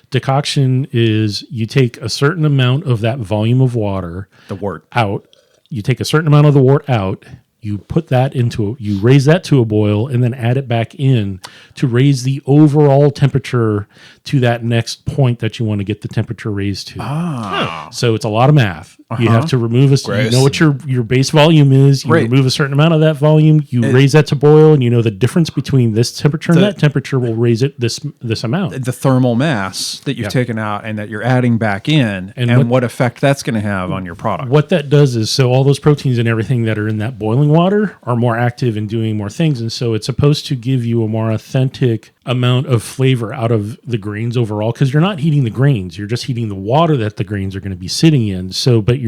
decoction is you take a certain amount of that volume of water, The wort. out. You take a certain amount of the wort out. You put that you raise that to a boil and then add it back in to raise the overall temperature to that next point that you want to get the temperature raised to. So it's a lot of math. You have to remove you know what your base volume is. You Right. remove a certain amount of that volume. You raise that to boil, and you know the difference between this temperature and that temperature will raise it this amount. The thermal mass that you've taken out and that you're adding back in and what effect that's going to have on your product. What that does is, so all those proteins and everything that are in that boiling water are more active and doing more things. And so it's supposed to give you a more authentic amount of flavor out of the grains overall, because you're not heating the grains, you're just heating the water that the grains are going to be sitting in. So, but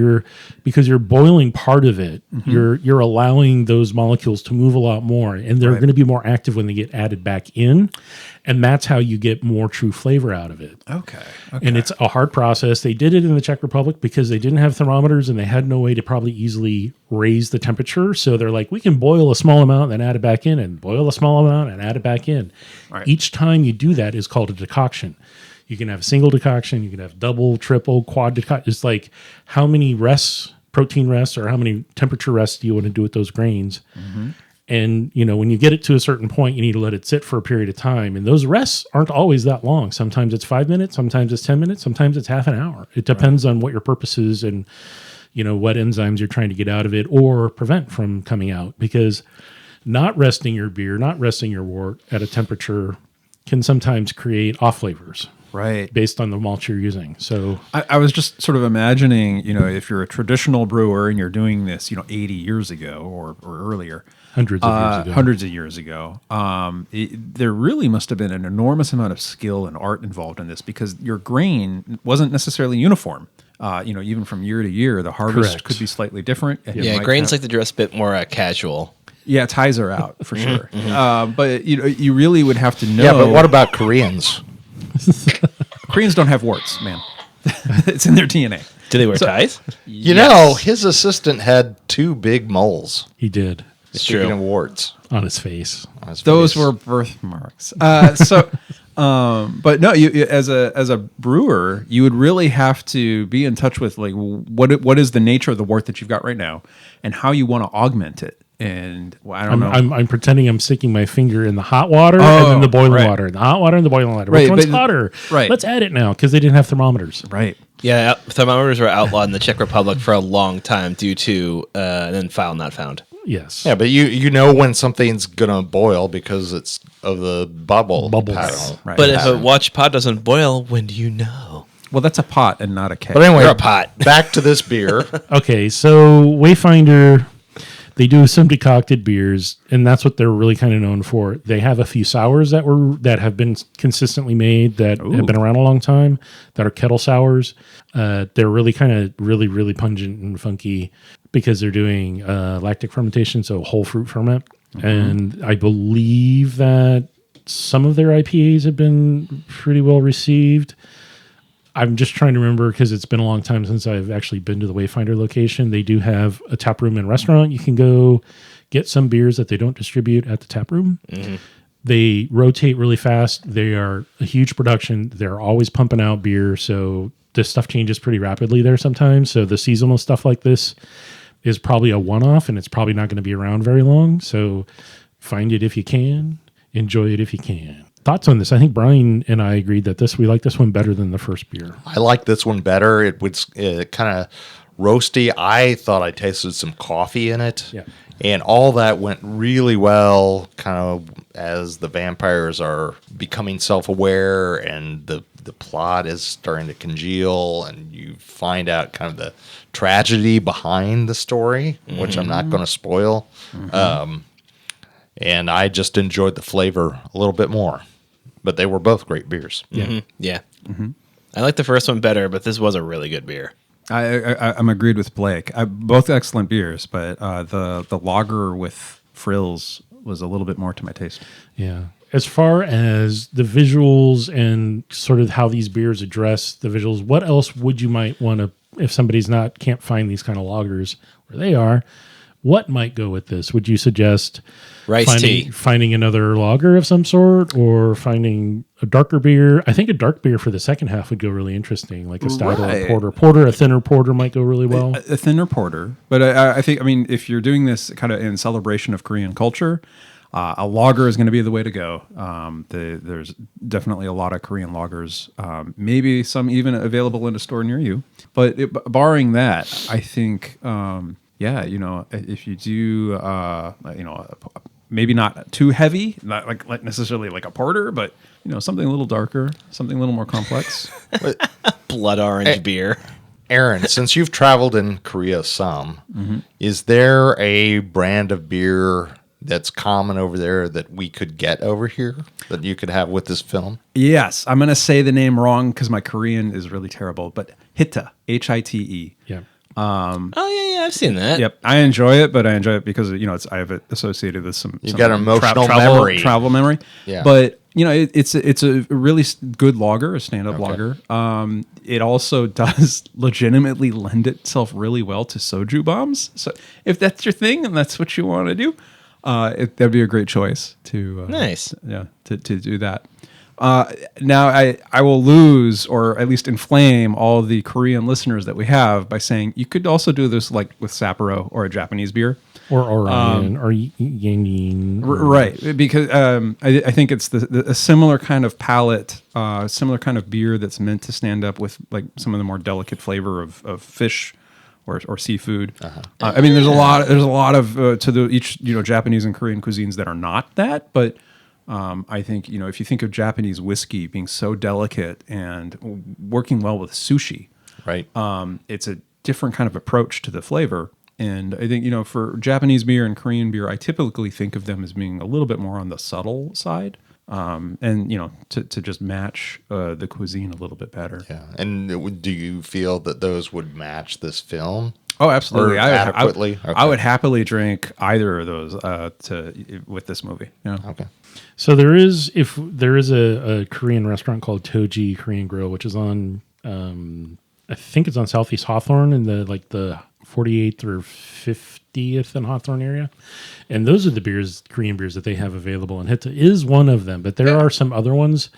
because you're boiling part of it, you're allowing those molecules to move a lot more, and they're going to be more active when they get added back in. And that's how you get more true flavor out of it. Okay. And it's a hard process. They did it in the Czech Republic because they didn't have thermometers and they had no way to probably easily raise the temperature. So they're like, we can boil a small amount and then add it back in, and boil a small amount and add it back in. Right. Each time you do that is called a decoction. You can have a single decoction, you can have double, triple, quad decoction. It's like how many protein rests, or how many temperature rests do you want to do with those grains? And, when you get it to a certain point, you need to let it sit for a period of time. And those rests aren't always that long. Sometimes it's 5 minutes, sometimes it's 10 minutes, sometimes it's half an hour. It depends on what your purpose is and, what enzymes you're trying to get out of it or prevent from coming out. Because not resting your beer, not resting your wort at a temperature can sometimes create off flavors. Right. Based on the malt you're using. So I was just sort of imagining, if you're a traditional brewer and you're doing this, 80 years ago or earlier. Hundreds of years ago. There really must have been an enormous amount of skill and art involved in this, because your grain wasn't necessarily uniform. Even from year to year, the harvest could be slightly different. Yeah, grains like to dress a bit more casual. Yeah, ties are out for sure. But you really would have to know. Yeah, but what about Koreans? Koreans don't have warts, man. It's in their DNA. Do they wear ties? You know, his assistant had 2 big moles. he did It's Speaking true. of warts. on his face. On his Those face. were birthmarks. But no, you as a brewer, you would really have to be in touch with like what is the nature of the wort that you've got right now, and how you want to augment it. And I don't know. I'm pretending I'm sticking my finger in the hot water and then the boiling water. The hot water and the boiling water. Which Right, one's but- hotter? right. Let's add it now because they didn't have thermometers. Right. Yeah, thermometers were outlawed in the Czech Republic for a long time due to then file not found. Yes. Yeah, but you know when something's gonna boil because it's of the bubbles. Right. But if a watch pot doesn't boil, when do you know? Well, that's a pot and not a keg. But anyway, You're a pot. back to this beer. Okay, so Wayfinder, they do some decocted beers, and that's what they're really kind of known for. They have a few sours that have been consistently made that have been around a long time that are kettle sours. They're really kind of really pungent and funky because they're doing lactic fermentation, so whole fruit ferment. And I believe that some of their IPAs have been pretty well received. I'm just trying to remember because it's been a long time since I've actually been to the Wayfinder location. They do have a tap room and restaurant. You can go get some beers that they don't distribute at the tap room. They rotate really fast. They are a huge production. They're always pumping out beer, so this stuff changes pretty rapidly there sometimes. So the seasonal stuff like this is probably a one-off, and it's probably not going to be around very long. So find it if you can. Enjoy it if you can. Thoughts on this? I think Brian and I agreed that we like this one better than the first beer. I like this one better. It was kind of roasty. I thought I tasted some coffee in it. Yeah. And all that went really well, kind of as the vampires are becoming self-aware and the plot is starting to congeal, and you find out kind of the tragedy behind the story, which I'm not going to spoil. And I just enjoyed the flavor a little bit more. But they were both great beers. Yeah. I like the first one better, but this was a really good beer. I'm agreed with Blake. Both excellent beers, but the lager with frills was a little bit more to my taste. Yeah. As far as the visuals and sort of how these beers address the visuals, what else would you might want to, if somebody's can't find these kind of lagers where they are, what might go with this? Would you suggest finding another lager of some sort, or finding a darker beer? I think a dark beer for the second half would go really interesting, like a stout or a porter. A thinner porter might go really well. A thinner porter. But I think, if you're doing this kind of in celebration of Korean culture, a lager is going to be the way to go. There's definitely a lot of Korean lagers, maybe some even available in a store near you. But barring that, I think... if you do, maybe not too heavy, not like necessarily like a porter, but something a little darker, something a little more complex. Blood orange beer. Aaron, since you've traveled in Korea some, is there a brand of beer that's common over there that we could get over here that you could have with this film? Yes, I'm going to say the name wrong because my Korean is really terrible, but Hite, Hite. Yeah. I've seen that. Yep, I enjoy it, but I enjoy it because I have it associated with some. You got emotional memory, travel memory. Yeah, but it's a really good lager, a stand-up lager. It also does legitimately lend itself really well to soju bombs. So if that's your thing and that's what you want to do, that'd be a great choice to to do that. Now I will lose, or at least inflame, all the Korean listeners that we have by saying you could also do this like with Sapporo or a Japanese beer. Or Orion or Yangyin. Right, because I think it's a similar kind of palate, similar kind of beer that's meant to stand up with like some of the more delicate flavor of fish or seafood. There's a lot of to each Japanese and Korean cuisines that are not that, but I think if you think of Japanese whiskey being so delicate and working well with sushi, right? It's a different kind of approach to the flavor. And I think, for Japanese beer and Korean beer, I typically think of them as being a little bit more on the subtle side. To just match the cuisine a little bit better. Yeah. And do you feel that those would match this film? Oh, absolutely. Adequately? I would happily drink either of those with this movie. Yeah. Okay. So there is a Korean restaurant called Toji Korean Grill, which is on, I think it's on Southeast Hawthorne in the 48th or 50th in Hawthorne area. And those are the Korean beers that they have available. And Hita is one of them, but there are some other ones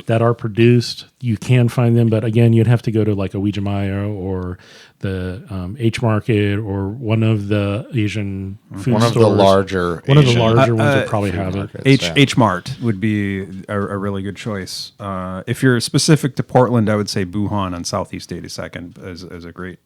that are produced. You can find them, but again, you'd have to go to like a Wijimaya or the H Market or one of the Asian food one stores. Of the larger one Asian, of the larger ones would probably have it. H Mart would be a really good choice. If you're specific to Portland, I would say Buhan on Southeast 82nd is a great.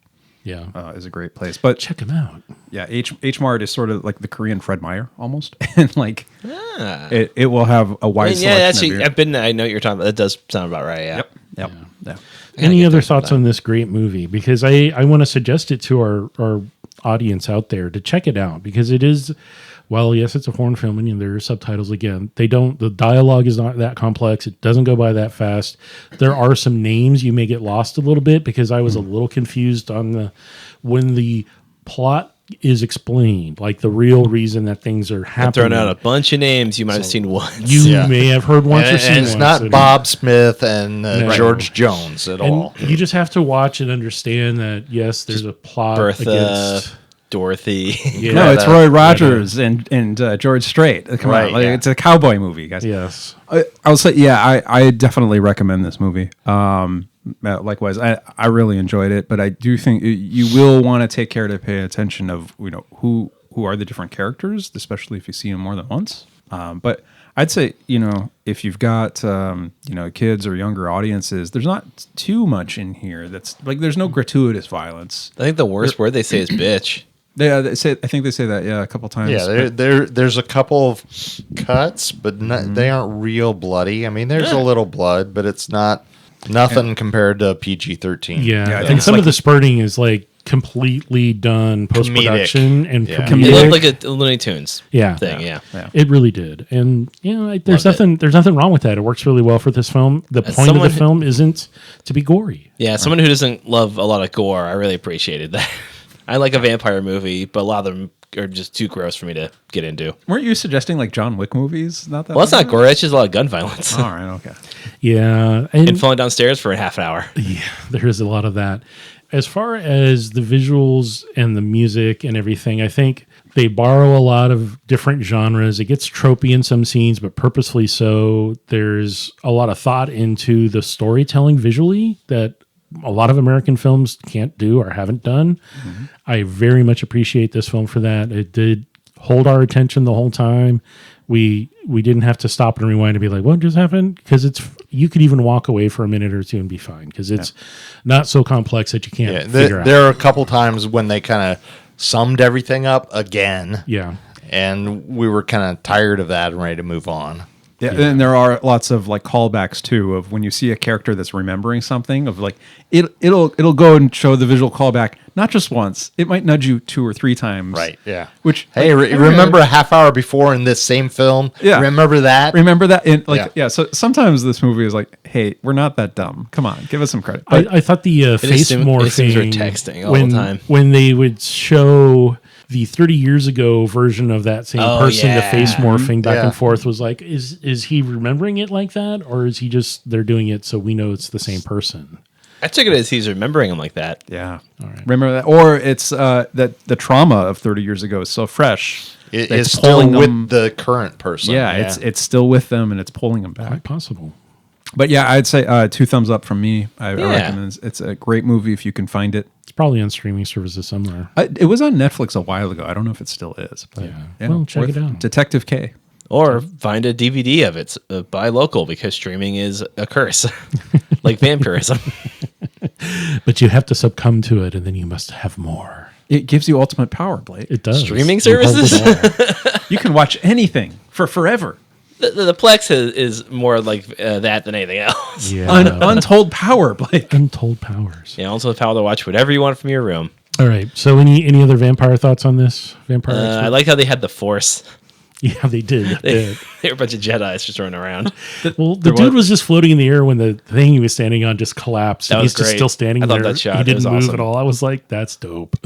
Is a great place. But check them out. Yeah, H Mart is sort of like the Korean Fred Meyer almost, and it will have a wide selection. Yeah, I've been. I know what you're talking about. That does sound about right. Yeah. Yep. Any other thoughts on this great movie? Because I want to suggest it to our audience out there to check it out, because it is. Well, yes, it's a foreign film, and there are subtitles again. The dialogue is not that complex. It doesn't go by that fast. There are some names you may get lost a little bit, because I was a little confused on when the plot is explained, like the real reason that things are happening. Throwing out a bunch of names you might have seen once. You may have heard once or seen once. It's not Bob Smith and George Jones at all. You just have to watch and understand that, yes, there's a plot Bertha. against... Dorothy. Yeah, No, it's Roy Rogers and George Strait. Come Right, on, like, yeah. it's a cowboy movie, guys. Yes. I'll say, I definitely recommend this movie. Likewise, I really enjoyed it, but I do think you will want to take care to pay attention of who are the different characters, especially if you see them more than once. But I'd say if you've got kids or younger audiences, there's not too much in here that's like there's no gratuitous violence. I think the worst word they say is bitch. They say that a couple times. Yeah, there's a couple of cuts, but they aren't real bloody. I mean, there's a little blood, but it's nothing compared to PG-13. Yeah, I think and it's some like- of the spurting is like completely done post production and Yeah. It comedic. looked like a Looney Tunes thing. Yeah. It really did, and there's Loved nothing. There's nothing wrong with that. It works really well for this film. The point of someone the film isn't to be gory. Yeah, someone who doesn't love a lot of gore, I really appreciated that. I like a vampire movie, but a lot of them are just too gross for me to get into. Weren't you suggesting like John Wick movies? Not that. Well, it's not gore. It's just a lot of gun violence. All right. Okay. Yeah, And falling downstairs for a half an hour. yeah, there is a lot of that. As far as the visuals and the music and everything, I think they borrow a lot of different genres. It gets tropey in some scenes, but purposefully so. There's a lot of thought into the storytelling visually that a lot of American films can't do or haven't done. Mm-hmm. I very much appreciate this film for that. It did hold our attention the whole time. We didn't have to stop and rewind to be like, what just happened? Because you could even walk away for a minute or two and be fine because it's not so complex that you can't figure out. There are a couple times when they kind of summed everything up again. Yeah. And we were kind of tired of that and ready to move on. Yeah, and there are lots of like callbacks too of when you see a character that's remembering something of like it'll go and show the visual callback not just once. It might nudge you 2 or 3 times. Right. Yeah. Which Hey, remember a half hour before in this same film? Yeah. Remember that? Remember that? So sometimes this movie is like, hey, we're not that dumb. Come on, give us some credit. But I thought the face morphing we're texting all the time. when they would show the 30 years ago version of that same person, the face morphing back and forth was like, is he remembering it like that? Or is he just, they're doing it so we know it's the same person? I took it as he's remembering him like that. yeah. All right. Remember that? Or it's that the trauma of 30 years ago is so fresh. It that is it's still pulling with them- the current person. Yeah, it's still with them and it's pulling them back. Quite possible. But yeah, I'd say 2 thumbs up from me. I Yeah. recommend it. It's a great movie if you can find it. It's probably on streaming services somewhere. It was on Netflix a while ago. I don't know if it still is. But Well, check with it out. Detective K. Or find a DVD of it. Buy local because streaming is a curse. Like vampirism. But you have to succumb to it, and then you must have more. It gives you ultimate power, Blake. It does. Streaming You hold services? it all. You can watch anything for forever. The Plex is more like that than anything else. Yeah. Untold power, Blake. Untold powers. You also have power to watch whatever you want from your room. All right. So, any other vampire thoughts on this? Vampire. I expert? like how they had the Force. Yeah, they did. They were a bunch of Jedis just running around. Well, the dude was just floating in the air when the thing he was standing on just collapsed. That and was he's just great. still standing I there. love that shot. He It didn't was move awesome. at all. I was like, that's dope.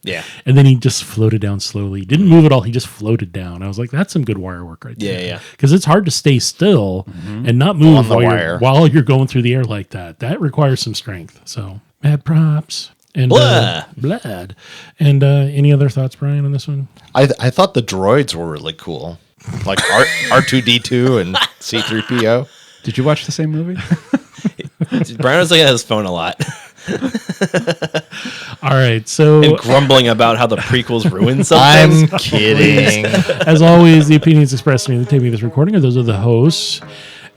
Yeah. And then he just floated down slowly. Didn't move at all. He just floated down. I was like, that's some good wire work right there. Yeah. Because it's hard to stay still and not move On the wire. while you're going through the air like that. That requires some strength. So, mad props. And blood. And any other thoughts, Brian, on this one? I thought the droids were really cool. Like R2D2 and C3PO. Did you watch the same movie? Brian was looking at his phone a lot All right. So, and grumbling about how the prequels ruined I'm something. kidding. as always, the opinions expressed during the taping of this recording are those of the hosts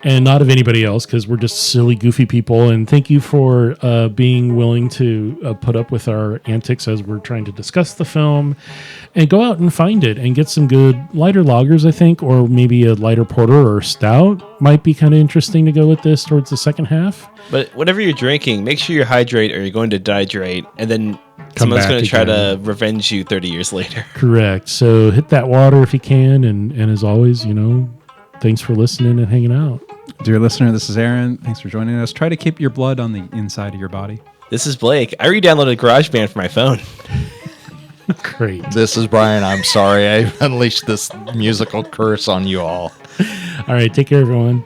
and not of anybody else because we're just silly, goofy people. And thank you for being willing to put up with our antics as we're trying to discuss the film. And go out and find it and get some good lighter lagers, I think, or maybe a lighter porter or stout might be kind of interesting to go with this towards the second half. But whatever you're drinking, make sure you hydrate or you're going to dehydrate, and then someone's back going to try again. to revenge you 30 years later. Correct. So hit that water if you can. And as always, thanks for listening and hanging out. Dear listener, this is Aaron. Thanks for joining us. Try to keep your blood on the inside of your body. This is Blake. I re-downloaded GarageBand for my phone. Great. This is Brian. I'm sorry I unleashed this musical curse on you all. All right. Take care, everyone.